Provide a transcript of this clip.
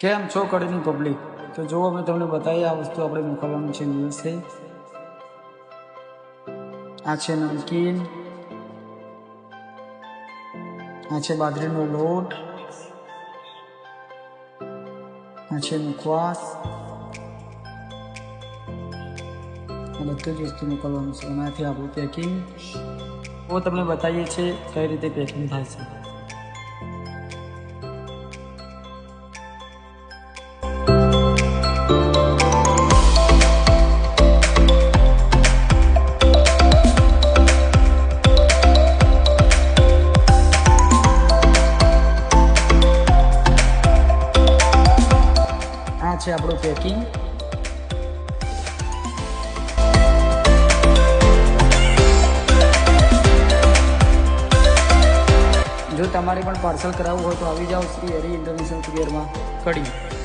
કેમ છો કડીની પબ્લિક? તો જો અમે તમને બતાવીએ આ વસ્તુ આપણે મોકલવાનું છે દિવસે. આ છે નમકીન, આ છે બાજરીનો લોટ, આ છે મુખવાસ. આ બધું જ વસ્તુ મોકલવાનું છે. એનાથી આપણું પેકિંગ તો તમને બતાવીએ છીએ કઈ રીતે પેકિંગ થાય છે. આ છે આપણું પેકિંગ. જો તમારે પણ પાર્સલ કરાવવું હોય તો આવી જાઓ શ્રી હરિ ઇન્ટરનેશનલ કુરિયરમાં કડી.